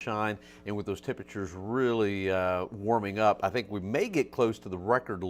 sunshine, and with those temperatures really warming up, I think we may get close to the record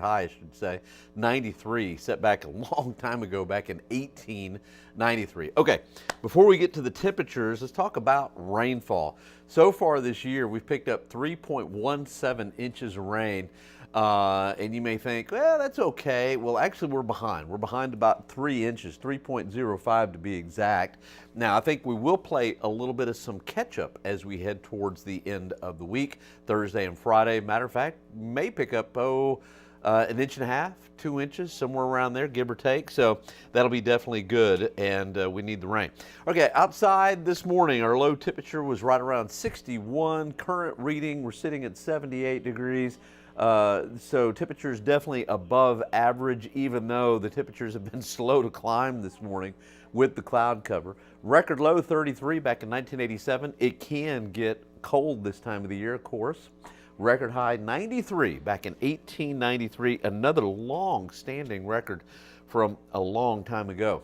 high, I should say, 93, set back a long time ago, back in 1893. Okay, before we get to the temperatures, let's talk about rainfall. So far this year, we've picked up 3.17 inches of rain. And you may think, well, that's okay. Well, actually, we're behind. We're behind about 3 inches, 3.05 to be exact. Now, I think we will play a little bit of some catch up as we head towards the end of the week, Thursday and Friday. Matter of fact, may pick up, an inch and a half, 2 inches, somewhere around there, give or take. So that'll be definitely good, and we need the rain. Okay, outside this morning, our low temperature was right around 61. Current reading, we're sitting at 78 degrees. So temperatures definitely above average, even though the temperatures have been slow to climb this morning with the cloud cover. Record low 33 back in 1987. It can get cold this time of the year, of course. Record high 93 back in 1893, another long-standing record from a long time ago.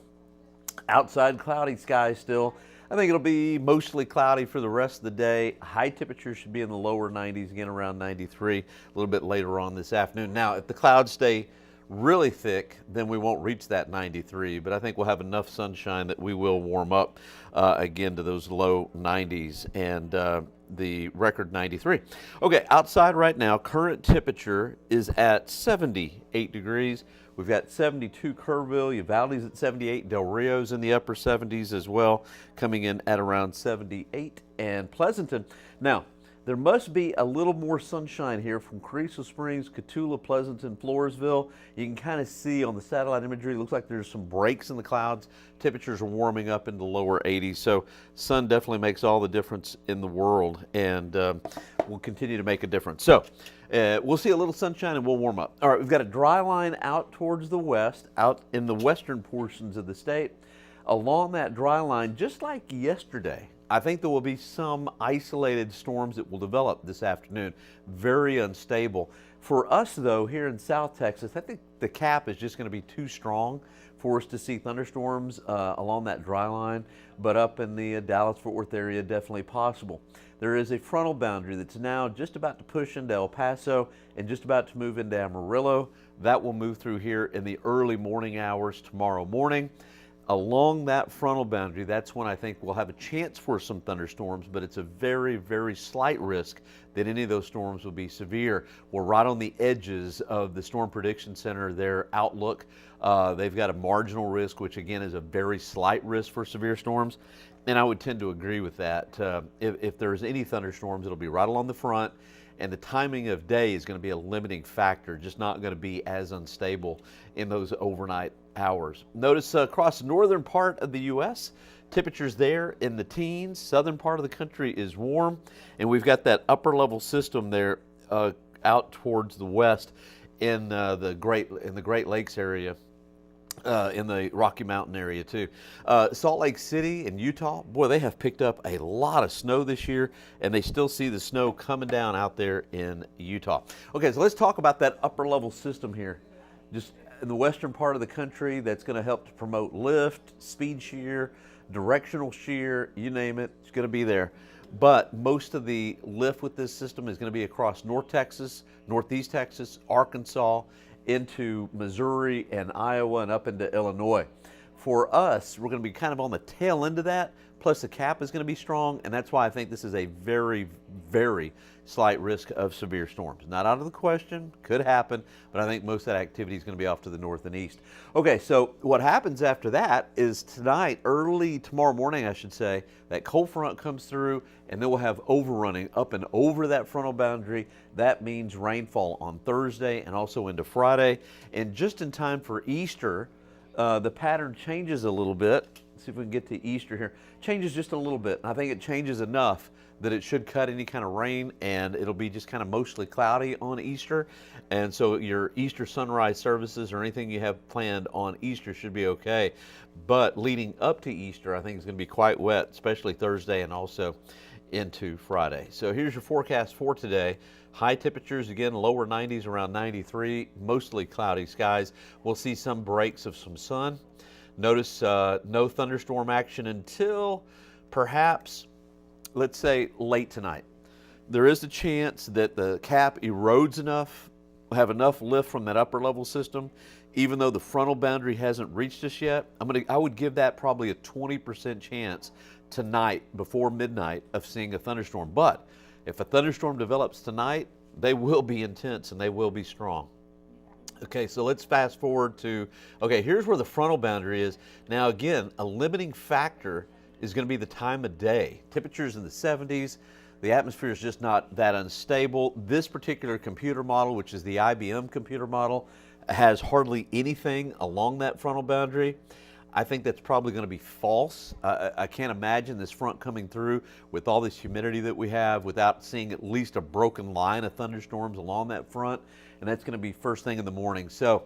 Outside, cloudy skies still. I think it'll be mostly cloudy for the rest of the day. High temperatures should be in the lower 90s, again around 93, a little bit later on this afternoon. Now, if the clouds stay really thick, then we won't reach that 93, but I think we'll have enough sunshine that we will warm up again to those low 90s and the record 93. Okay, outside right now, current temperature is at 78 degrees. We've got 72 Kerrville, Uvalde's at 78, Del Rio's in the upper 70s as well, coming in at around 78, and Pleasanton. Now, there must be a little more sunshine here from Carrizo Springs, Cotulla, Pleasanton, Floresville. You can kind of see on the satellite imagery, it looks like there's some breaks in the clouds. Temperatures are warming up into the lower 80s, so sun definitely makes all the difference in the world, and will continue to make a difference. So we'll see a little sunshine and we'll warm up. All right, we've got a dry line out towards the west, out in the western portions of the state. Along that dry line, just like yesterday, I think there will be some isolated storms that will develop this afternoon. Very unstable. For us, though, here in South Texas, I think the cap is just going to be too strong for us to see thunderstorms along that dry line, but up in the Dallas-Fort Worth area, definitely possible. There is a frontal boundary that's now just about to push into El Paso and just about to move into Amarillo. That will move through here in the early morning hours tomorrow morning. Along that frontal boundary, that's when I think we'll have a chance for some thunderstorms, but it's a very, very slight risk that any of those storms will be severe. We're right on the edges of the Storm Prediction Center, their outlook. They've got a marginal risk, which again is a very slight risk for severe storms. And I would tend to agree with that. If there's any thunderstorms, it'll be right along the front. And the timing of day is going to be a limiting factor, just not going to be as unstable in those overnight hours. Notice across the northern part of the U.S., temperatures there in the teens. Southern part of the country is warm, and we've got that upper level system there out towards the west in the Great Lakes area. In the Rocky Mountain area too. Salt Lake City and Utah, boy, they have picked up a lot of snow this year, and they still see the snow coming down out there in Utah. Okay, so let's talk about that upper level system here. Just in the western part of the country, that's going to help to promote lift, speed shear, directional shear, you name it, it's going to be there. But most of the lift with this system is going to be across North Texas, Northeast Texas, Arkansas, into Missouri and Iowa and up into Illinois. For us, we're going to be kind of on the tail end of that, plus the cap is going to be strong, and that's why I think this is a very, very slight risk of severe storms. Not out of the question, could happen, but I think most of that activity is going to be off to the north and east. Okay, so what happens after that is tonight, early tomorrow morning, I should say, that cold front comes through, and then we'll have overrunning up and over that frontal boundary. That means rainfall on Thursday and also into Friday. And just in time for Easter, the pattern changes a little bit. Let's see if we can get to Easter here. Changes just a little bit. I think it changes enough that it should cut any kind of rain, and it'll be just kind of mostly cloudy on Easter. And so your Easter sunrise services or anything you have planned on Easter should be okay. But leading up to Easter, I think it's going to be quite wet, especially Thursday and also into Friday. So here's your forecast for today. High temperatures, again, lower 90s, around 93, mostly cloudy skies. We'll see some breaks of some sun. Notice no thunderstorm action until perhaps let's say late tonight, there is a chance that the cap erodes enough, have enough lift from that upper level system, even though the frontal boundary hasn't reached us yet. I would give that probably a 20% chance tonight before midnight of seeing a thunderstorm. But if a thunderstorm develops tonight, they will be intense and they will be strong. Okay, so let's fast forward to, okay, here's where the frontal boundary is. Now again, a limiting factor is going to be the time of day. Temperatures in the 70s, the atmosphere is just not that unstable. This particular computer model, which is the IBM computer model, has hardly anything along that frontal boundary. I think that's probably going to be false. I can't imagine this front coming through with all this humidity that we have without seeing at least a broken line of thunderstorms along that front, and that's going to be first thing in the morning. So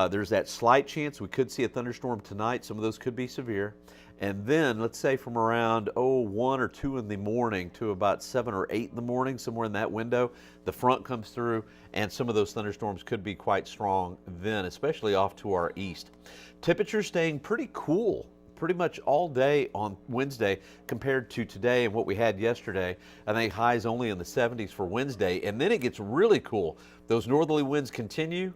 there's that slight chance we could see a thunderstorm tonight. Some of those could be severe. And then let's say from around 1 or 2 in the morning to about 7 or 8 in the morning, somewhere in that window, the front comes through and some of those thunderstorms could be quite strong then, especially off to our east. Temperatures staying pretty cool pretty much all day on Wednesday compared to today and what we had yesterday. I think highs only in the 70s for Wednesday, and then it gets really cool. Those northerly winds continue,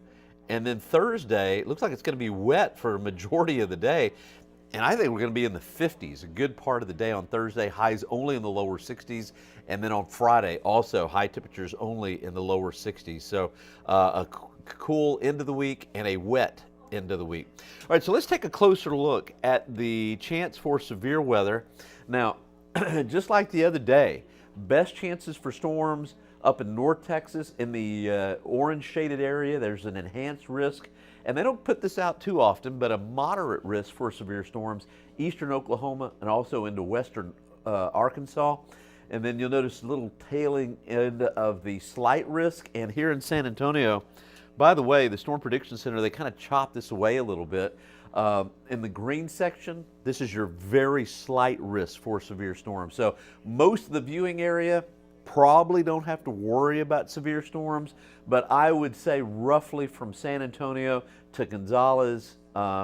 and then Thursday, it looks like it's going to be wet for a majority of the day. And I think we're going to be in the 50s a good part of the day on Thursday, highs only in the lower 60s. And then on Friday, also high temperatures only in the lower 60s. So a cool end of the week and a wet end of the week. All right, so let's take a closer look at the chance for severe weather. Now, just like the other day, best chances for storms up in North Texas in the orange shaded area. There's an enhanced risk. And they don't put this out too often, but a moderate risk for severe storms, eastern Oklahoma and also into western Arkansas. And then you'll notice a little tailing end of the slight risk. And here in San Antonio, by the way, the Storm Prediction Center, they kind of chop this away a little bit. In the green section, this is your very slight risk for severe storms. So most of the viewing area probably don't have to worry about severe storms, but I would say roughly from San Antonio to Gonzales,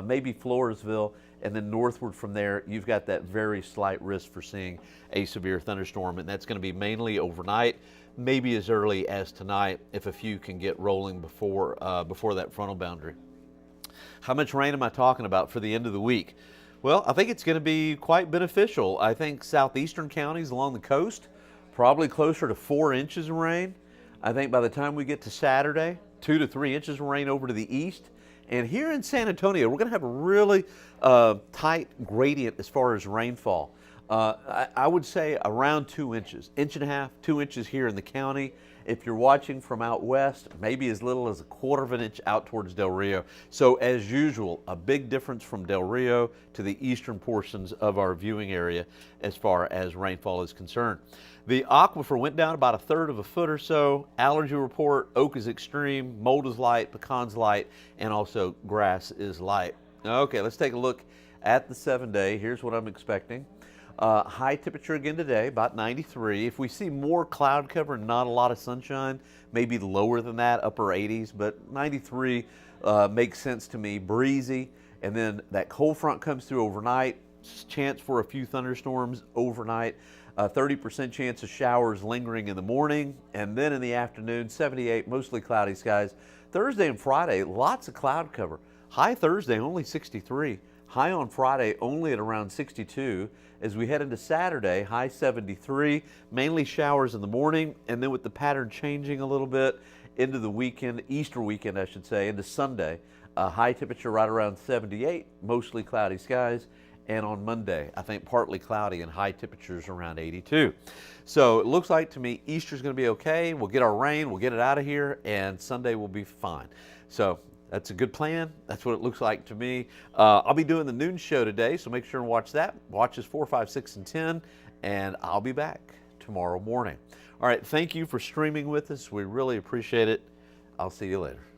maybe Floresville, and then northward from there, you've got that very slight risk for seeing a severe thunderstorm, and that's going to be mainly overnight, maybe as early as tonight if a few can get rolling before that frontal boundary. How much rain am I talking about for the end of the week? Well, I think it's going to be quite beneficial. I think southeastern counties along the coast, probably closer to 4 inches of rain. I think by the time we get to Saturday, 2 to 3 inches of rain over to the east. And here in San Antonio, we're going to have a really tight gradient as far as rainfall. I would say around 2 inches, 1.5 to 2 inches here in the county. If you're watching from out west, maybe as little as 1/4 of an inch out towards Del Rio. So as usual, a big difference from Del Rio to the eastern portions of our viewing area as far as rainfall is concerned. The aquifer went down about 1/3 of a foot or so. Allergy report, oak is extreme, mold is light, pecans light, and also grass is light. Okay, let's take a look at the 7-day. Here's what I'm expecting. High temperature again today, about 93. If we see more cloud cover and not a lot of sunshine, maybe lower than that, upper 80s, but 93 makes sense to me. Breezy, and then that cold front comes through overnight. Chance for a few thunderstorms overnight. 30% chance of showers lingering in the morning, and then in the afternoon, 78, mostly cloudy skies. Thursday and Friday, lots of cloud cover. High Thursday, only 63. High on Friday, only at around 62. As we head into Saturday, high 73, mainly showers in the morning, and then with the pattern changing a little bit into the weekend, Easter weekend, I should say, into Sunday, high temperature right around 78, mostly cloudy skies. And on Monday, I think partly cloudy and high temperatures around 82. So it looks like to me Easter's going to be okay. We'll get our rain, we'll get it out of here, and Sunday will be fine. So that's a good plan. That's what it looks like to me. I'll be doing the noon show today, so make sure and watch that. Watch us 4, 5, 6, and 10, and I'll be back tomorrow morning. All right, thank you for streaming with us. We really appreciate it. I'll see you later.